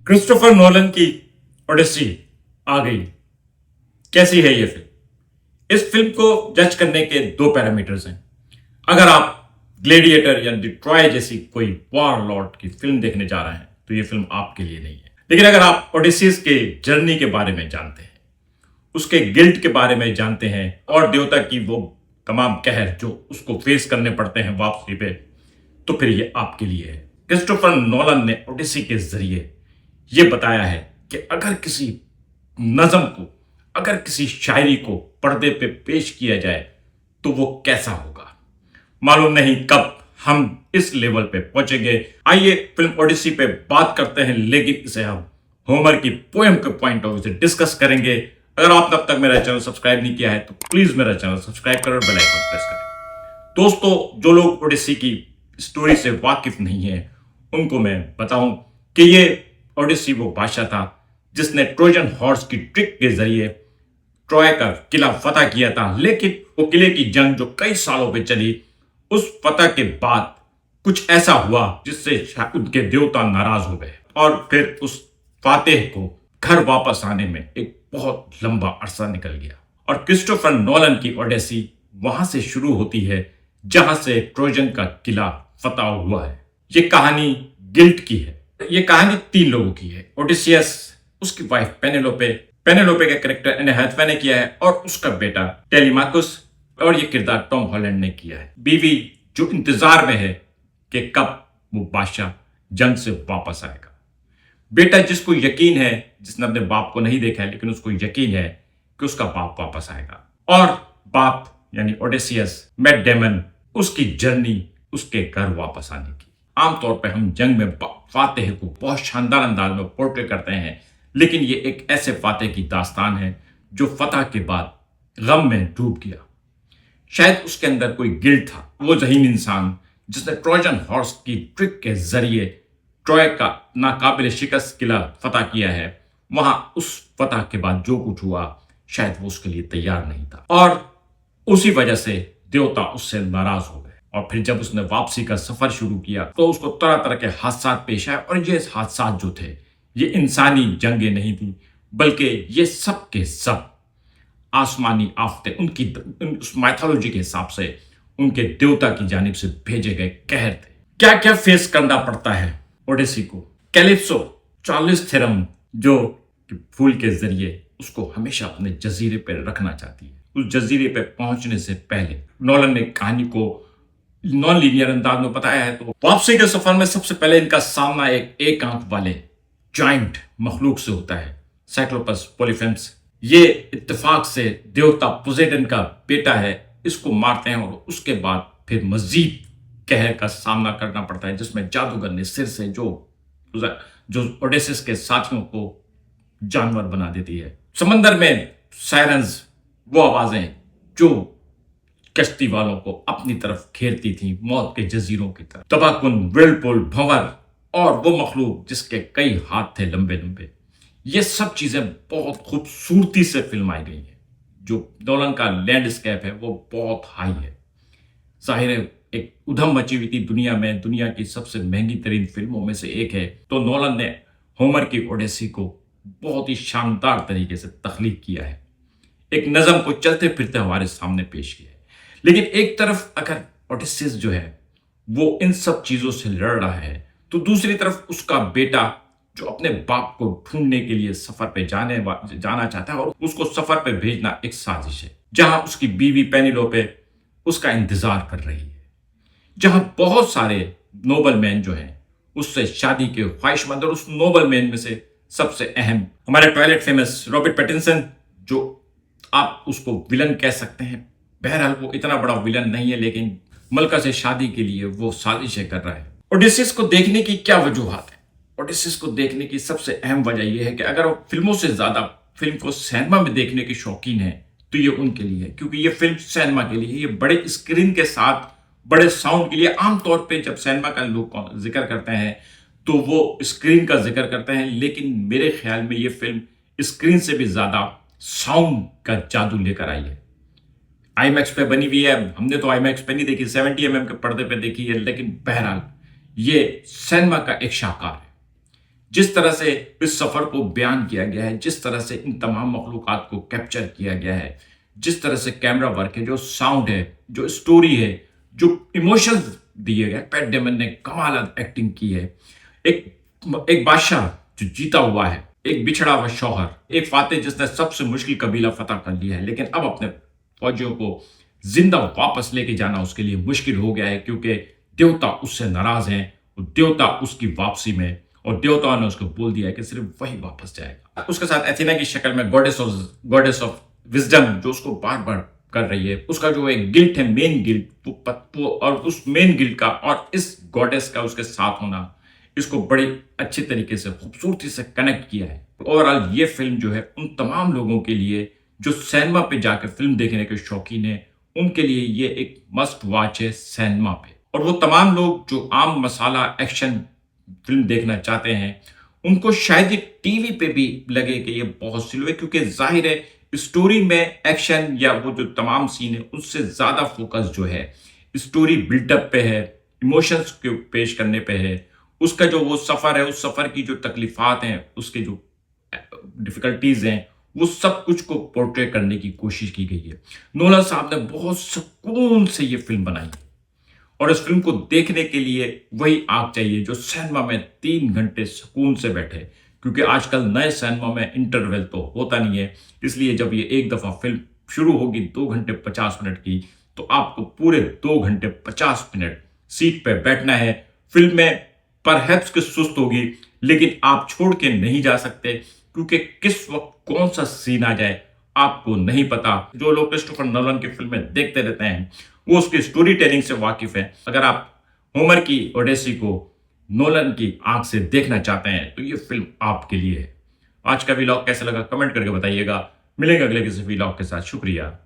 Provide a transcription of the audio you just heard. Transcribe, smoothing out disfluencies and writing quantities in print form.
Christopher Nolan की ओडिसी आ गई। कैसी है ये फिल्म? इस फिल्म को जज करने के दो पैरामीटर्स हैं। अगर आप ग्लेडिएटर या ट्रॉय जैसी कोई वॉर लॉर्ड की फिल्म देखने जा रहे हैं तो ये फिल्म आपके लिए नहीं है। लेकिन अगर आप ओडिसीज के जर्नी के बारे में जानते हैं, उसके गिल्ट के बारे में जानते हैं और देवता की वो तमाम कहर जो उसको फेस करने पड़ते हैं वापसी पे, तो फिर ये आपके लिए है। क्रिस्टोफर नोलन ने ओडिसी के जरिए ये बताया है कि अगर किसी नज़म को, अगर किसी शायरी को पर्दे पे पेश किया जाए तो वो कैसा होगा। मालूम नहीं कब हम इस लेवल पे पहुंचेंगे। आइए फिल्म ओडिसी पे बात करते हैं, लेकिन इसे हम होमर की पोएम के पॉइंट ऑफ व्यू से डिस्कस करेंगे। अगर आपने अब तक मेरा चैनल सब्सक्राइब नहीं किया है तो प्लीज मेरा चैनल सब्सक्राइब करें और बेल आइकन प्रेस करें। दोस्तों, जो लोग ओडिसी की स्टोरी से वाकिफ नहीं है उनको मैं बताऊं कि ये ओडिसी वो बादशाह था जिसने ट्रोजन हॉर्स की ट्रिक के जरिए ट्रॉय का किला फतह किया था। लेकिन वो किले की जंग जो कई सालों पे चली, उस फतह के बाद कुछ ऐसा हुआ जिससे उनके देवता नाराज हो गए और फिर उस फातेह को घर वापस आने में एक बहुत लंबा अरसा निकल गया। और क्रिस्टोफर नोलन की ओडिसी वहां से शुरू होती है जहां से ट्रोजन का किला फतह हुआ है। ये कहानी गिल्ट की है। ये कहानी तीन लोगों की है। ओडिसियस, उसकी वाइफ पेनेलोपे का कैरेक्टर एने हैथवे ने किया है, और उसका बेटा टेलीमाकुस, और ये किरदार टॉम हॉलैंड ने किया है। बीवी जो इंतजार में है कि कब वो बादशाह जंग से वापस आएगा। बेटा जिसको यकीन है, जिसने अपने बाप को नहीं देखा है लेकिन उसको यकीन है कि उसका बाप वापस आएगा। और बाप यानी ओडिसियस, मैट डेमन, उसकी जर्नी उसके घर वापस आने की। आमतौर पर हम जंग में फातेह को बहुत शानदार अंदाज में पोर्ट्रे करते हैं, लेकिन ये एक ऐसे फातेह की दास्तान है जो फतह के बाद गम में डूब गया। शायद उसके अंदर कोई गिल्ट था। वो ज़हीन इंसान जिसने ट्रोजन हॉर्स की ट्रिक के जरिए ट्रॉय का नाकाबिल शिकस्त किला फतह किया है, वहां उस फतह के बाद जो कुछ हुआ शायद वो उसके लिए तैयार नहीं था, और उसी वजह से देवता उससे नाराज हो गए। और फिर जब उसने वापसी का सफर शुरू किया तो उसको तरह तरह के हादसा पेश आए, और ये हादसा जो थे ये इंसानी जंगें नहीं थी, बल्कि ये सब के सब आसमानी आफतें, उनकी उस माइथोलॉजी के हिसाब से उनके देवता की जानिब से भेजे गए कहर थे। क्या क्या फेस करना पड़ता है ओडिसी को। कैलिप्सो, चार्लिस थेरम, जो फूल के जरिए उसको हमेशा अपने जजीरे पर रखना चाहती है। उस जजीरे पे पहुंचने से पहले नोलन ने कहानी को नॉन लीनियर अंदाज में बताया है। तो वापसी के सफर में सबसे पहले इनका सामना एक आंख वाले जाइंट मखलूक से होता है, साइक्लोपस पॉलीफेम्स। ये इत्तेफाक से देवता पोसेडन का बेटा है। इसको मारते हैं और उसके बाद फिर मजीद कहर का सामना करना पड़ता है, जिसमें जादूगर ने सिर से जो ओडेसिस के साथियों को जानवर बना देती है। समंदर में सायरन्स, वो आवाजें जो कश्ती वालों को अपनी तरफ घेरती थी, मौत के जजीरों की तरफ। तबाकुन, विर्लपुल, भंवर और वो मखलूक जिसके कई हाथ थे लंबे लंबे। ये सब चीजें बहुत खूबसूरती से फिल्माई गई हैं। जो नोलन का लैंडस्केप है वो बहुत हाई है। जाहिर है एक उधम मची हुई थी दुनिया में, दुनिया की सबसे महंगी तरीन फिल्मों में से एक है। तो नोलन ने होमर की ओडिसी को बहुत ही शानदार तरीके से तख्लीक किया है, एक नज़म को चलते फिरते हमारे सामने पेश किया है। लेकिन एक तरफ अगर ओडिसियस जो है वो इन सब चीजों से लड़ रहा है, तो दूसरी तरफ उसका बेटा जो अपने बाप को ढूंढने के लिए सफर पे जाना चाहता है, और उसको सफर पे भेजना एक साजिश है, जहां उसकी बीवी पेनिलोपे उसका इंतजार कर रही है, जहां बहुत सारे नोबल मैन जो हैं उससे शादी के ख्वाहिशमंद, और उस नोबल मैन में से सबसे अहम हमारे टॉयलेट फेमस रॉबर्ट पैटिंसन, जो आप उसको विलन कह सकते हैं। बहरहाल वो इतना बड़ा विलन नहीं है, लेकिन मलका से शादी के लिए वो साजिशें कर रहा है। ओडिसियस को देखने की क्या वजूहात है? ओडिसियस को देखने की सबसे अहम वजह यह है कि अगर वो फिल्मों से ज्यादा फिल्म को सिनेमा में देखने के शौकीन है तो ये उनके लिए है, क्योंकि ये फिल्म सिनेमा के लिए, ये बड़े स्क्रीन के साथ बड़े साउंड के लिए। आमतौर पे जब सिनेमा का लोग जिक्र करते हैं तो वो स्क्रीन का जिक्र करते हैं, लेकिन मेरे ख्याल में ये फिल्म स्क्रीन से भी ज्यादा साउंड का जादू लेकर आई है। आईमैक्स पे बनी हुई है। हमने तो आईमैक्स पे नहीं देखी, 70 mm के पर्दे पे देखी है, लेकिन बहरहाल ये सिनेमा का एक शाहकार है। जिस तरह से इस सफर को बयान किया गया है, जिस तरह से इन तमाम मखलूक़ात को कैप्चर किया गया है, जिस तरह से कैमरा वर्क है, जो साउंड है, जो स्टोरी है, जो इमोशंस दिए गए, पैट डेमन ने कमाल एक्टिंग की है। एक एक बादशाह जो जीता हुआ है, एक बिछड़ा हुआ शौहर, एक फातेह जिसने सबसे मुश्किल कबीला फतह कर लिया है, लेकिन अब अपने फौजियों को जिंदा वापस लेके जाना उसके लिए मुश्किल हो गया है, क्योंकि देवता उससे नाराज हैं, और देवता उसकी वापसी में, और देवताओं ने उसको बोल दिया है कि सिर्फ वही वापस जाएगा। उसके साथ एथेना की शक्ल में गॉडेस ऑफ विजडम जो उसको बार बार कर रही है, उसका जो एक गिल्ट है, मेन गिल्ट, वो और उस मेन गिल्ट का और इस गॉडेस का उसके साथ होना, इसको बड़े अच्छे तरीके से खूबसूरती से कनेक्ट किया है। ओवरऑल ये फिल्म जो है उन तमाम लोगों के लिए जो सिनेमा पे जाकर फिल्म देखने के शौकीन है, उनके लिए ये एक मस्ट वॉच है सिनेमा पे। और वो तमाम लोग जो आम मसाला एक्शन फिल्म देखना चाहते हैं, उनको शायद ये टीवी पे भी लगे कि ये बहुत स्लो है, क्योंकि जाहिर है स्टोरी में एक्शन या वो जो तमाम सीन है उससे ज्यादा फोकस जो है स्टोरी बिल्टअप पे है, इमोशंस के पेश करने पे है, उसका जो वो सफर है, उस सफर की जो तकलीफात हैं, उसके जो डिफिकल्टीज हैं, वो सब कुछ को पोर्ट्रे करने की कोशिश की गई है। नोलन साहब ने बहुत सुकून से ये फिल्म बनाई है, और इस फिल्म को देखने के लिए वही आंख चाहिए जो सिनेमा में 3 घंटे सुकून से बैठे, क्योंकि आजकल नए सिनेमा में इंटरवल तो होता नहीं है। इसलिए जब ये एक दफा फिल्म शुरू होगी 2 घंटे 50 मिनट की, तो आपको पूरे 2 घंटे 50 मिनट सीट पे बैठना है। फिल्म में परहैप्स कि सुस्त होगी, लेकिन आप छोड़ के नहीं जा सकते, क्योंकि किस वक्त कौन सा सीन आ जाए आपको नहीं पता। जो लोग क्रिस्टोफर नोलन की फिल्में देखते रहते हैं, वो उसकी स्टोरी टेलिंग से वाकिफ है। अगर आप होमर की ओडेसी को नोलन की आंख से देखना चाहते हैं, तो ये फिल्म आपके लिए है। आज का व्लॉग कैसा लगा कमेंट करके बताइएगा। मिलेंगे अगले किसी व्लॉग के साथ। शुक्रिया।